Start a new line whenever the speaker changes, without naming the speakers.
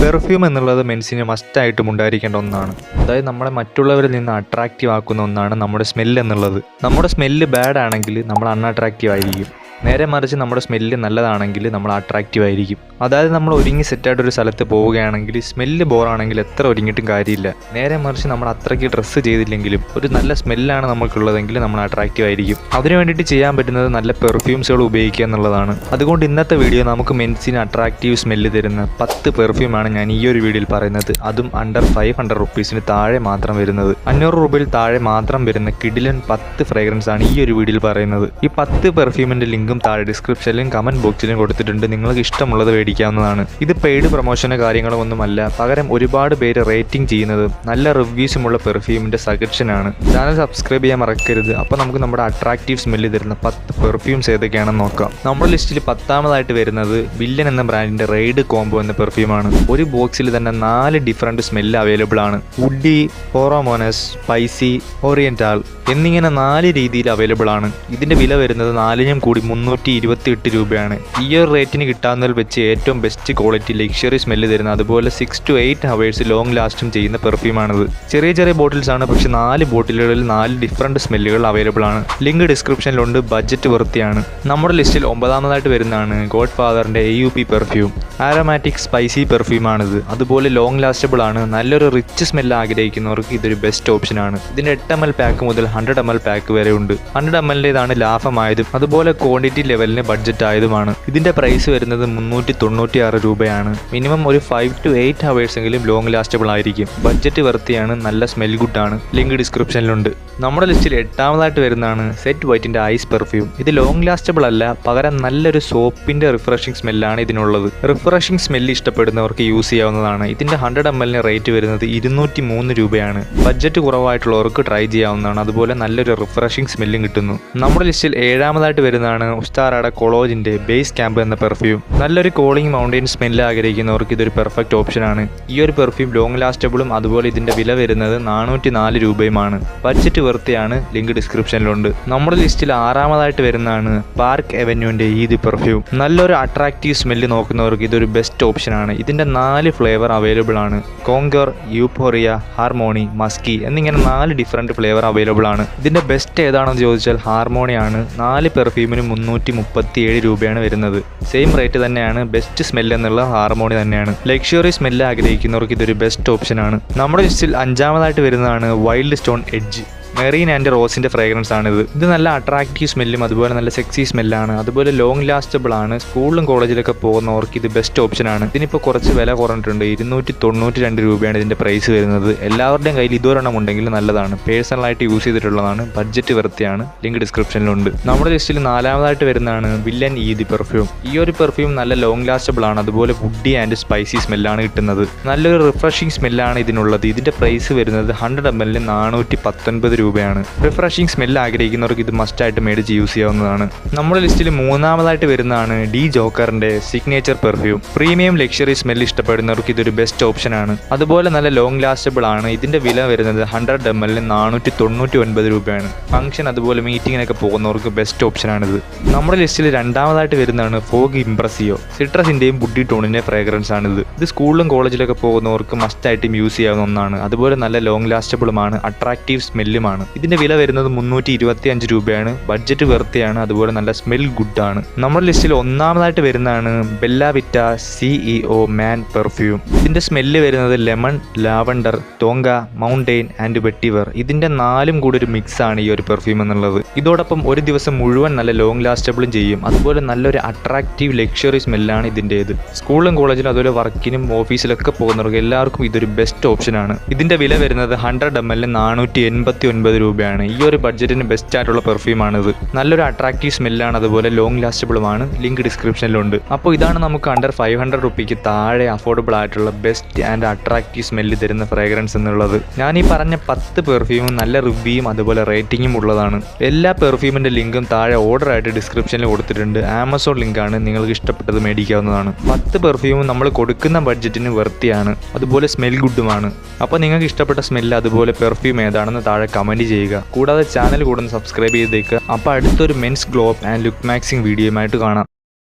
Perfume എന്നുള്ളത് മെൻസിന് മസ്റ്റായിട്ടും ഉണ്ടായിരിക്കേണ്ട ഒന്നാണ്. അതായത് നമ്മളെ മറ്റുള്ളവരിൽ നിന്ന് അട്രാക്റ്റീവ് ആക്കുന്ന ഒന്നാണ് നമ്മുടെ സ്മെല്ല് എന്നുള്ളത്. നമ്മുടെ സ്മെല്ല് ബാഡ് ആണെങ്കിൽ നമ്മൾ അൺഅട്രാക്റ്റീവ് ആയിരിക്കും. നേരെ മറിച്ച് നമ്മുടെ സ്മെല്ല് നല്ലതാണെങ്കിൽ നമ്മൾ അട്രാക്റ്റീവ് ആയിരിക്കും. അതായത് നമ്മൾ ഒരുങ്ങി സെറ്റായിട്ടൊരു സ്ഥലത്ത് പോവുകയാണെങ്കിൽ സ്മെല്ല് ബോറാണെങ്കിൽ എത്ര ഒരുങ്ങിയിട്ടും കാര്യമില്ല. നേരെ മറിച്ച് നമ്മൾ അത്രയ്ക്ക് ഡ്രസ്സ് ചെയ്തില്ലെങ്കിലും ഒരു നല്ല സ്മെല്ലാണ് നമുക്കുള്ളതെങ്കിൽ നമ്മൾ അട്രാക്റ്റീവ് ആയിരിക്കും. അതിനു വേണ്ടിയിട്ട് ചെയ്യാൻ പറ്റുന്നത് നല്ല പെർഫ്യൂംസുകൾ ഉപയോഗിക്കുക എന്നുള്ളതാണ്. അതുകൊണ്ട് ഇന്നത്തെ വീഡിയോ നമുക്ക് മെൻസിന് അട്രാക്റ്റീവ് സ്മെല്ല് തരുന്ന 10 പെർഫ്യൂമാണ് ഞാൻ ഈ ഒരു വീഡിയോയിൽ പറയുന്നത്. അതും അണ്ടർ 500 റുപ്പീസിന് താഴെ മാത്രം വരുന്നത്. 500 രൂപയിൽ താഴെ മാത്രം വരുന്ന കിഡിലൻ 10 ഫ്രേഗ്രൻസ് ആണ് ഈ ഒരു വീഡിയോയിൽ പറയുന്നത്. ഈ 10 പെർഫ്യൂമിൻ്റെ ലിങ്കും താഴെ ഡിസ്ക്രിപ്ഷനിലും കമന്റ് ബോക്സിലും കൊടുത്തിട്ടുണ്ട്. നിങ്ങൾക്ക് ഇഷ്ടമുള്ളത് മേടിക്കാവുന്നതാണ്. ഇത് പെയ്ഡ് പ്രൊമോഷനോ കാര്യങ്ങളോ ഒന്നുമല്ല. പകരം ഒരുപാട് പേര് റേറ്റിംഗ് ചെയ്യുന്നത് നല്ല റിവ്യൂസുമുള്ള പെർഫ്യൂമിന്റെ സജഷനാണ്. ചാനൽ സബ്സ്ക്രൈബ് ചെയ്യാൻ മറക്കരുത്. അപ്പോൾ നമുക്ക് നമ്മുടെ അട്രാക്റ്റീവ് സ്മെല്ല് തരുന്ന 10 പെർഫ്യൂംസ് ഏതൊക്കെയാണെന്ന് നോക്കാം. നമ്മുടെ ലിസ്റ്റിൽ 10ാമതായിട്ട് വരുന്നത് വില്ലൻ എന്ന ബ്രാൻഡിന്റെ റെയ്ഡ് കോംബോ എന്ന പെർഫ്യൂമാണ്. ഒരു ബോക്സിൽ തന്നെ 4 ഡിഫറെന്റ് സ്മെല്ല് അവൈലബിൾ ആണ്. വുഡി, ഫോറോമോനസ്, സ്പൈസി, ഓറിയന്റൽ എന്നിങ്ങനെ 4 രീതിയിൽ അവൈലബിൾ ആണ്. ഇതിന്റെ വില വരുന്നത് 4നും കൂടി 328 രൂപയാണ്. ഈ ഒരു റേറ്റിന് കിട്ടാവുന്നതിൽ വെച്ച് ഏറ്റവും ബെസ്റ്റ് ക്വാളിറ്റി ലക്ഷറി സ്മെല്ല് തരുന്ന, അതുപോലെ 6 to 8 hours ലോങ് ലാസ്റ്റും ചെയ്യുന്ന പെർഫ്യൂമാണിത്. ചെറിയ ചെറിയ ബോട്ടിൽസ് ആണ്, പക്ഷെ 4 ബോട്ടിലുകളിൽ 4 ഡിഫറെന്റ് സ്മെല്ലുകൾ അവൈലബിൾ ആണ്. ലിങ്ക് ഡിസ്ക്രിപ്ഷനിലുണ്ട്. ബഡ്ജറ്റ് വൃത്തിയാണ്. നമ്മുടെ ലിസ്റ്റിൽ 9ാമതായിട്ട് വരുന്നതാണ് ഗോഡ് ഫാദറിന്റെ AUP പെർഫ്യൂം. ആരോമാറ്റിക് സ്പൈസി പെർഫ്യൂമാണിത്. അതുപോലെ ലോങ് ലാസ്റ്റബിൾ ആണ്. നല്ലൊരു റിച്ച് സ്മെല്ല് ആഗ്രഹിക്കുന്നവർക്ക് ഇതൊരു ബെസ്റ്റ് ഓപ്ഷൻ ആണ്. ഇതിന്റെ 8 ml പാക്ക് മുതൽ 100 ml പാക്ക് വരെ ഉണ്ട്. 100 ml ലാഭമായതും അതുപോലെ ക്വാണ്ടിറ്റി ലെവലിന് ബഡ്ജറ്റ് ആയതുമാണ്. ഇതിന്റെ പ്രൈസ് വരുന്നത് 396 രൂപയാണ്. മിനിമം ഒരു 5 to 8 hours എങ്കിലും ലോങ് ലാസ്റ്റബിൾ ആയിരിക്കും. ബഡ്ജറ്റ് വൃത്തിയാണ്. നല്ല സ്മെൽ ഗുഡ് ആണ്. ലിങ്ക് ഡിസ്ക്രിപ്ഷനിലുണ്ട്. നമ്മുടെ ലിസ്റ്റിൽ 8ാമതായിട്ട് വരുന്നതാണ് സെറ്റ് വൈറ്റിന്റെ ഐസ് പെർഫ്യൂം. ഇത് ലോങ് ലാസ്റ്റബിൾ അല്ല, പകരം നല്ലൊരു സോപ്പിന്റെ റിഫ്രഷിംഗ് സ്മെല്ലാണ് ഇതിനുള്ളത്. റിഫ്രഷിംഗ് സ്മെല്ല് ഇഷ്ടപ്പെടുന്നവർക്ക് യൂസ് ചെയ്യാവുന്നതാണ്. ഇതിന്റെ 100 ml റേറ്റ് വരുന്നത് 203 രൂപയാണ്. ബഡ്ജറ്റ് കുറവായിട്ടുള്ളവർക്ക് ട്രൈ ചെയ്യാവുന്നതാണ്. അതുപോലെ നല്ലൊരു റിഫ്രഷിംഗ് സ്മെല്ലും കിട്ടുന്നു. നമ്മുടെ ലിസ്റ്റിൽ 7ാമതായിട്ട് വരുന്നതാണ് ഉസ്താറയുടെ കൊളോജിന്റെ ബേസ് ക്യാമ്പ് എന്ന പെർഫ്യൂം. നല്ലൊരു കൂളിംഗ് മൗണ്ടൈൻ സ്മെല്ല് ആഗ്രഹിക്കുന്നവർക്ക് ഇതൊരു പെർഫെക്റ്റ് ഓപ്ഷനാണ്. ഈ ഒരു പെർഫ്യൂം ലോങ് ലാസ്റ്റബിളും അതുപോലെ ഇതിന്റെ വില വരുന്നത് 404 രൂപയുമാണ്. ബഡ്ജറ്റ് വൃത്തിയാണ്. ലിങ്ക് ഡിസ്ക്രിപ്ഷനിലുണ്ട്. നമ്മുടെ ലിസ്റ്റിൽ 6ാമതായിട്ട് വരുന്നതാണ് പാർക്ക് അവന്യൂന്റെ ഈദ് പെർഫ്യൂം. നല്ലൊരു അട്രാക്റ്റീവ് സ്മെല്ല് നോക്കുന്നവർക്ക് ഇതൊരു ബെസ്റ്റ് ഓപ്ഷനാണ്. ഇതിന്റെ 4 ഫ്ലേവർ അവൈലബിൾ ആണ്. കോങ്കർ, യൂഫോറിയ, ഹാർമോണി, മസ്കി എന്നിങ്ങനെ 4 ഡിഫറെന്റ് ഫ്ലേവർ അവൈലബിൾ ആണ്. ഇതിന്റെ ബെസ്റ്റ് ഏതാണെന്ന് ചോദിച്ചാൽ ഹാർമോണിയാണ്. 4 പെർഫ്യൂമിന് 337 രൂപയാണ് വരുന്നത്. സെയിം റേറ്റ് തന്നെയാണ്. ബെസ്റ്റ് സ്മെല്ല് എന്നുള്ള ഹാർമോണി തന്നെയാണ്. ലക്ഷറി സ്മെല്ല് ആഗ്രഹിക്കുന്നവർക്ക് ഇതൊരു ബെസ്റ്റ് ഓപ്ഷനാണ്. നമ്മുടെ ലിസ്റ്റിൽ 5ാമതായിട്ട് വരുന്നതാണ് wild stone edge. Marine and റോസിന്റെ ഫ്രേഗ്രൻസ് ആണിത്. ഇത് നല്ല അട്രാക്റ്റീവ് സ്മെല്ലും അതുപോലെ നല്ല സെക്സി സ്മെല്ലാണ്. അതുപോലെ ലോങ് ലാസ്റ്റബിൾ ആണ്. സ്കൂളിലും കോളേജിലൊക്കെ പോകുന്നവർക്ക് ഇത് ബെസ്റ്റ് ഓപ്ഷനാണ്. ഇതിനിപ്പോൾ കുറച്ച് വില കുറഞ്ഞിട്ടുണ്ട്. 292 രൂപയാണ് ഇതിന്റെ പ്രൈസ് വരുന്നത്. എല്ലാവരുടെയും കയ്യിൽ ഇതൊരെണ്ണം ഉണ്ടെങ്കിൽ നല്ലതാണ്. പേഴ്സണലായിട്ട് യൂസ് ചെയ്തിട്ടുള്ളതാണ്. ബഡ്ജറ്റ് വൃത്തിയാണ്. ലിങ്ക് ഡിസ്ക്രിപ്ഷനിലുണ്ട്. നമ്മുടെ ലിസ്റ്റിൽ 4ാമതായിട്ട് വരുന്നതാണ് വില്ലൻ ഈദ് പെർഫ്യൂം. ഈ ഒരു പെർഫ്യൂം നല്ല ലോങ് ലാസ്റ്റബിൾ ആണ്. അതുപോലെ വുഡി ആൻഡ് സ്പൈസി സ്മെല്ലാണ് കിട്ടുന്നത്. നല്ലൊരു റിഫ്രഷിംഗ് സ്മെല്ലാണ് ഇതിനുള്ളത്. ഇതിന്റെ പ്രൈസ് വരുന്നത് 100 ml 419 രൂപയാണ്. റിഫ്രഷിംഗ് സ്മെല്ല് ആഗ്രഹിക്കുന്നവർക്ക് ഇത് മസ്റ്റ് ആയിട്ട് മേടിച്ച് യൂസ് ചെയ്യാവുന്നതാണ്. നമ്മുടെ ലിസ്റ്റിൽ 3ാമതായിട്ട് വരുന്നതാണ് ഡി ജോക്കറിന്റെ signature perfume. Premium luxury smell ഇഷ്ടപ്പെടുന്നവർക്ക് ഇതൊരു ബെസ്റ്റ് ഓപ്ഷനാണ്. അതുപോലെ നല്ല ലോങ് ലാസ്റ്റബിൾ ആണ്. ഇതിന്റെ വില വരുന്നത് 100 ml 499 രൂപയാണ്. ഫംഗ്ഷൻ അതുപോലെ മീറ്റിങ്ങിനൊക്കെ പോകുന്നവർക്ക് ബെസ്റ്റ് ഓപ്ഷനാണിത്. നമ്മുടെ ലിസ്റ്റിൽ 2ാമതായിട്ട് വരുന്നതാണ് ഫോഗ് ഇംപ്രസിയോ. സിട്രസിന്റെയും വുഡി ടോണിന്റെ ഫ്രേഗ്രൻസ് ആണിത്. ഇത് സ്കൂളിലും കോളേജിലൊക്കെ പോകുന്നവർക്ക് മസ്റ്റ് ആയിട്ടും യൂസ് ചെയ്യാവുന്ന ഒന്നാണ്. അതുപോലെ നല്ല ലോങ് ലാസ്റ്റബിളുമാണ്. അട്രാക്റ്റീവ് സ്മെല്ലും. ഇതിന്റെ വില വരുന്നത് 325 രൂപയാണ്. ബഡ്ജറ്റ് വെർത്തിയാണ്. അതുപോലെ നല്ല സ്മെൽ ഗുഡ് ആണ്. നമ്മുടെ ലിസ്റ്റിൽ 1ാമതായിട്ട് വരുന്നതാണ് Bella Vita CEO man perfume. ഇതിന്റെ സ്മെല്ല് വരുന്നത് lemon, lavender, tonka, mountain and vetiver. ഇതിന്റെ 4ഉം കൂടി ഒരു മിക്സ് ആണ് ഈ ഒരു പെർഫ്യൂം എന്നുള്ളത്. ഇതോടൊപ്പം ഒരു ദിവസം മുഴുവൻ നല്ല ലോങ് ലാസ്റ്റബിളും ചെയ്യും. അതുപോലെ നല്ലൊരു അട്രാക്റ്റീവ് ലക്ഷറി സ്മെല്ലാണ് ഇതിൻ്റെത്. സ്കൂളിലും കോളേജിലും അതുപോലെ വർക്കിനും ഓഫീസിലൊക്കെ പോകുന്നവർക്ക് എല്ലാവർക്കും ഇതൊരു ബെസ്റ്റ് ഓപ്ഷനാണ്. ഇതിന്റെ വില വരുന്നത് 100 ml 489 രൂപയാണ്. ഈ ഒരു ബഡ്ജറ്റിന് ബെസ്റ്റ് ആയിട്ടുള്ള പെർഫ്യൂമാണിത്. നല്ലൊരു അട്രാക്റ്റീവ് സ്മെല്ലാണ്. അതുപോലെ ലോങ് ലാസ്റ്റബിളുമാണ്. ലിങ്ക് ഡിസ്ക്രിപ്ഷനിലുണ്ട്. അപ്പോൾ ഇതാണ് നമുക്ക് അണ്ടർ 500 റുപ്പിക്ക് താഴെ അഫോർഡബിൾ ആയിട്ടുള്ള ബെസ്റ്റ് ആൻഡ് അട്രാക്റ്റീവ് സ്മെല്ല് തരുന്ന ഫ്രേഗ്രൻസ് എന്നുള്ളത്. ഞാൻ ഈ പറഞ്ഞ 10 പെർഫ്യൂമും നല്ല റിവ്യൂയും അതുപോലെ റേറ്റിംഗും ഉള്ളതാണ്. എല്ലാ പെർഫ്യൂമിന്റെ ലിങ്കും താഴെ ഓർഡർ ആയിട്ട് ഡിസ്ക്രിപ്ഷനിൽ കൊടുത്തിട്ടുണ്ട്. ആമസോൺ ലിങ്കാണ്. നിങ്ങൾക്ക് ഇഷ്ടപ്പെട്ടത് മേടിക്കാവുന്നതാണ്. 10 പെർഫ്യൂമും നമ്മൾ കൊടുക്കുന്ന ബഡ്ജറ്റിന് വെർത്തിയാണ്. അതുപോലെ സ്മെൽ ഗുഡുമാണ്. അപ്പോൾ നിങ്ങൾക്ക് ഇഷ്ടപ്പെട്ട സ്മെല്ല് അതുപോലെ പെർഫ്യൂം ഏതാണെന്ന് താഴെ കമൻറ്റ് ചെയ്യുക. കൂടാതെ ചാനൽ കൂടെ സബ്സ്ക്രൈബ് ചെയ്തേക്കുക. അപ്പോൾ അടുത്തൊരു men's glow up and look maxxing വീഡിയോയുമായിട്ട് കാണാം.